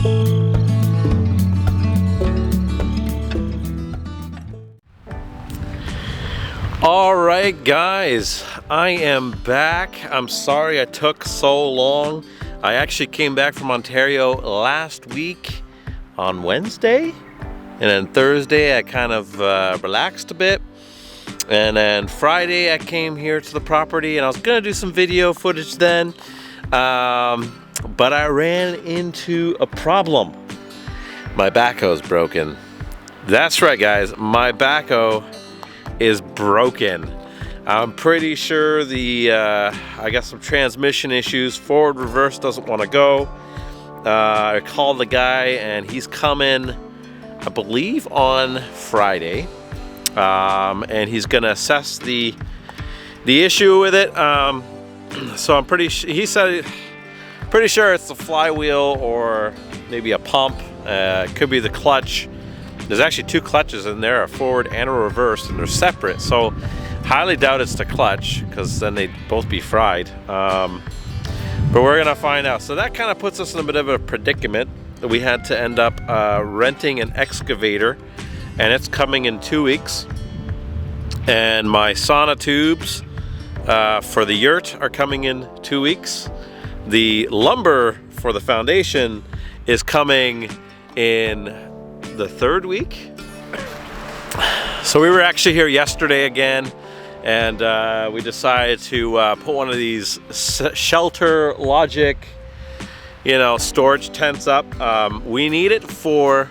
All right, guys, I am back. I'm sorry I took so long. I actually came back from Ontario last week on Wednesday, and then Thursday I kind of relaxed a bit, and then Friday I came here to the property and I was gonna do some video footage then, but I ran into a problem. My backhoe's broken. That's right, guys, my backhoe is broken. I'm pretty sure I got some transmission issues. Forward reverse doesn't want to go. I called the guy and he's coming, I believe, on Friday, and he's gonna assess the issue with it. So I'm pretty sure he said pretty sure it's the flywheel or maybe a pump. It could be the clutch. There's actually two clutches in there, a forward and a reverse, and they're separate. So highly doubt it's the clutch, because then they'd both be fried. But we're gonna find out. So that kind of puts us in a bit of a predicament. We had to end up renting an excavator, and it's coming in 2 weeks. And my sauna tubes for the yurt are coming in 2 weeks. The lumber for the foundation is coming in the 3rd week. So we were actually here yesterday again, and we decided to put one of these shelter logic, storage tents up. We need it for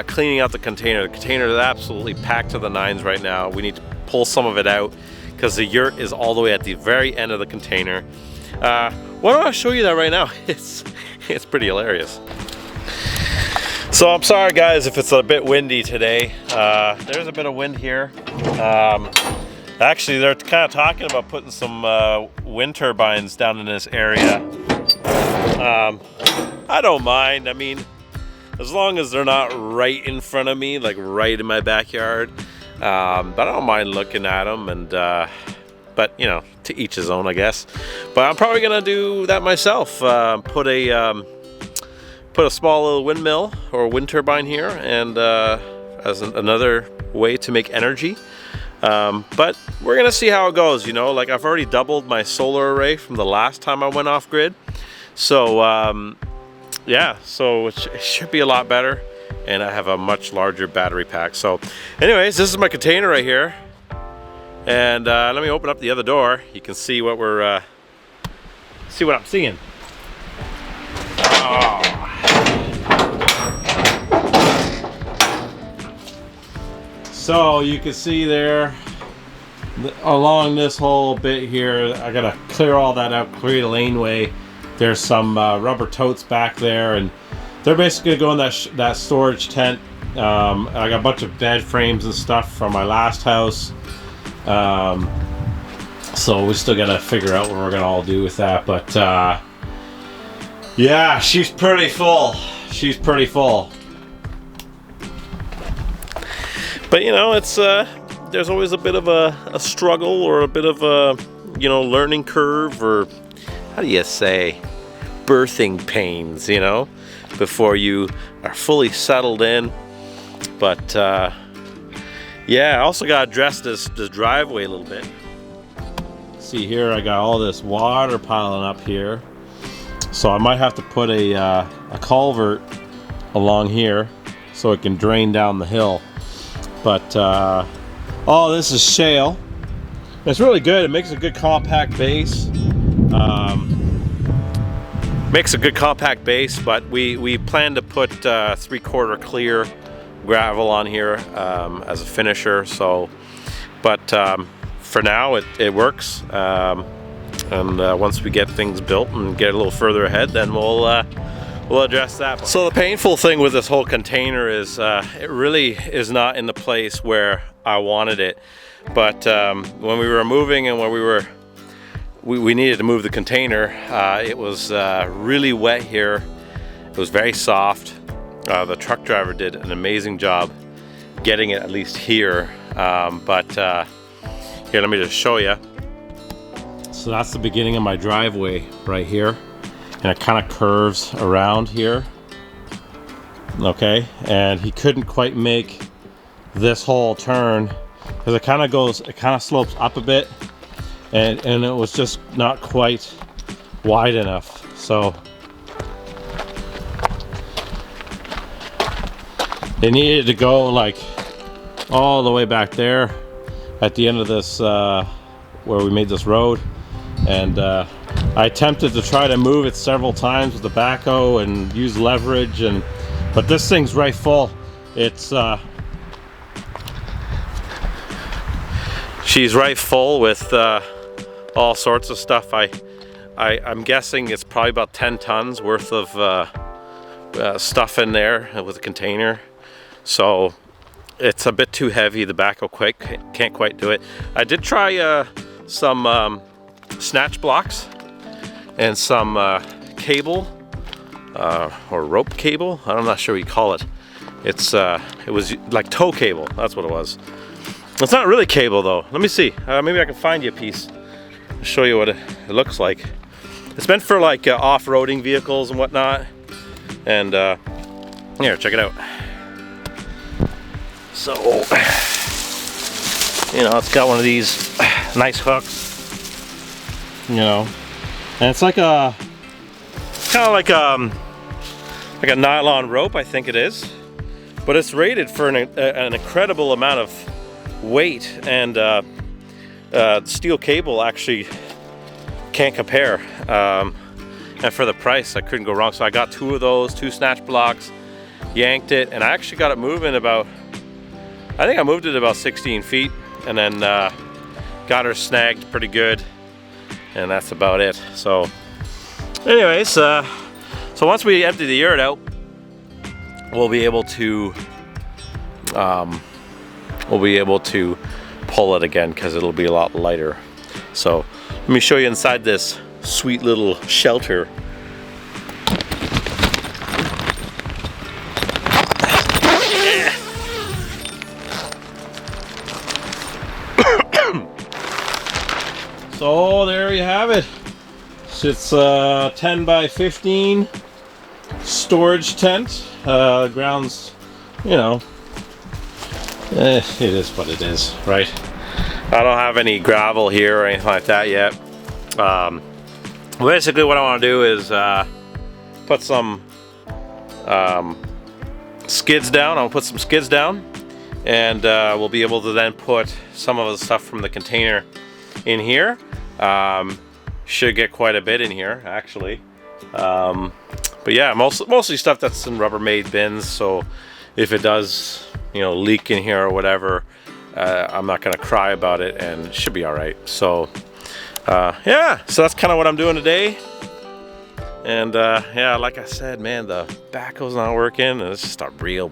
cleaning out the container. The container is absolutely packed to the nines right now. We need to pull some of it out because the yurt is all the way at the very end of the container. Why don't I show you that right now? It's pretty hilarious. So I'm sorry, guys, if it's a bit windy today. There's a bit of wind here. Actually, they're kind of talking about putting some wind turbines down in this area. I don't mind. I mean, as long as they're not right in front of me, like right in my backyard. But I don't mind looking at them, and but to each his own, I guess. But I'm probably gonna do that myself. Put a small little windmill or wind turbine here, and as another way to make energy. But we're gonna see how it goes. Like I've already doubled my solar array from the last time I went off grid. So yeah, so it should be a lot better, and I have a much larger battery pack. So anyways, this is my container right here, and let me open up the other door. You can see what I'm seeing. Oh. So you can see there, along this whole bit here, I gotta clear all that out, clear the laneway. There's some rubber totes back there, and they're basically going that storage tent. I got a bunch of bed frames and stuff from my last house. So we still gotta figure out what we're gonna all do with that. But yeah, she's pretty full. She's pretty full. But it's there's always a bit of a struggle, or a bit of a learning curve, or how do you say, birthing pains, before you are fully settled in. But yeah, I also got to address this driveway a little bit. See here, I got all this water piling up here, so I might have to put a culvert along here so it can drain down the hill. But oh, this is shale. It's really good. It makes a good compact base. But we plan to put 3/4 clear gravel on here as a finisher. So, but for now it works. And once we get things built and get a little further ahead, then we'll address that. So the painful thing with this whole container is it really is not in the place where I wanted it. But when we were moving, and when we needed to move the container, it was really wet here. It was very soft. The truck driver did an amazing job getting it at least here. But here, let me just show you. So that's the beginning of my driveway right here. And it kind of curves around here. okay, and he couldn't quite make this whole turn because it kind of slopes up a bit, and it was just not quite wide enough. So it needed to go like all the way back there at the end of this where we made this road, and I attempted to try to move it several times with the backhoe and use leverage, but this thing's right full. It's she's right full with all sorts of stuff. I'm guessing it's probably about 10 tons worth of stuff in there with a container. So it's a bit too heavy. The backhoe can't quite do it. I did try some snatch blocks and some cable or rope cable. I'm not sure what you call it. It was like tow cable. That's what it was. It's not really cable though. Let me see. Maybe I can find you a piece. I'll show you what it looks like. It's meant for like off-roading vehicles and whatnot. And here, check it out. So, you know, it's got one of these nice hooks, you know, and it's like kind of like a nylon rope, I think it is, but it's rated for an incredible amount of weight, and steel cable actually can't compare, and for the price I couldn't go wrong. So I got 2 of those, 2 snatch blocks, yanked it, and I actually got it moving about, I think I moved it about 16 feet, and then got her snagged pretty good, and that's about it. So anyways, so once we empty the yurt out, we'll be able to pull it again because it'll be a lot lighter. So let me show you inside this sweet little shelter. So there you have it. It's a 10 by 15 storage tent. The ground's, you know, it is what it is, right? I don't have any gravel here or anything like that yet. Basically what I want to do is put some skids down. I'll put some skids down, and we'll be able to then put some of the stuff from the container in here. Should get quite a bit in here actually, but yeah, mostly stuff that's in Rubbermaid bins, so if it does, you know, leak in here or whatever, I'm not gonna cry about it, and it should be all right. So yeah, so that's kind of what I'm doing today. And yeah, like I said, man, the backhoe's not working, and it's just a real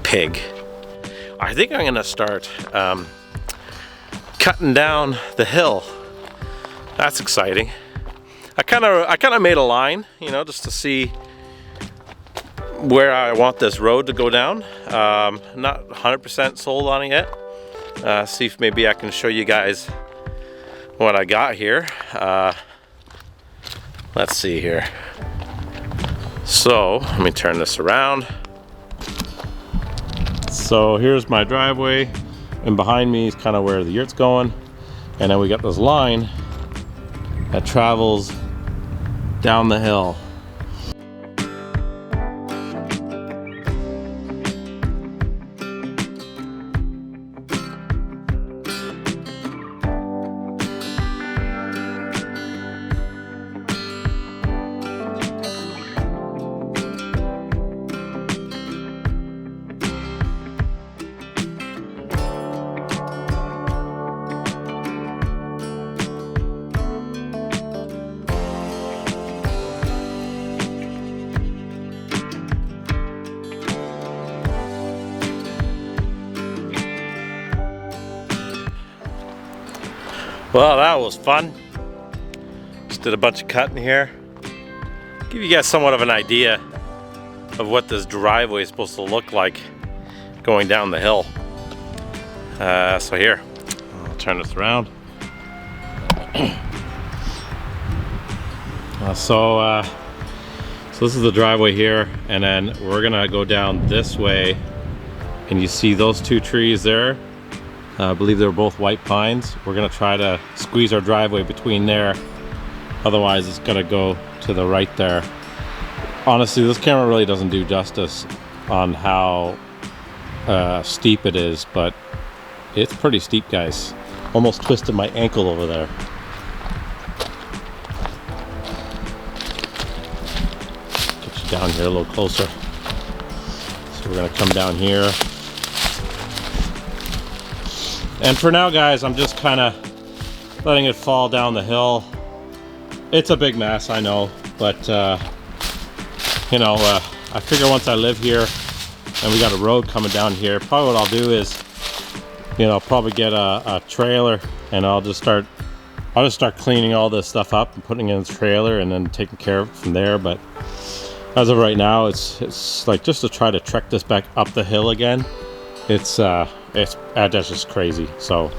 pig. I think I'm gonna start cutting down the hill. That's exciting. I kind of made a line, you know, just to see where I want this road to go down. Not 100% sold on it yet. See if maybe I can show you guys what I got here. Let's see here. So let me turn this around. So here's my driveway, and behind me is kind of where the yurt's going, and then we got this line that travels down the hill. Well, that was fun. Just did a bunch of cutting here. Give you guys somewhat of an idea of what this driveway is supposed to look like going down the hill. So here, I'll turn this around. So So this is the driveway here, and then we're gonna go down this way, and you see those two trees there. I believe they're both white pines. We're gonna try to squeeze our driveway between there. Otherwise it's gonna go to the right there. Honestly, this camera really doesn't do justice on how steep it is, but it's pretty steep, guys. Almost twisted my ankle over there. Get you down here a little closer. So we're gonna come down here. And for now, guys, I'm just kind of letting it fall down the hill. It's a big mess, I know, but you know, I figure once I live here and we got a road coming down here, probably what I'll do is, you know, probably get a trailer, and I'll just start cleaning all this stuff up and putting it in the trailer and then taking care of it from there. But as of right now, it's like just to try to trek this back up the hill again. That's just crazy. So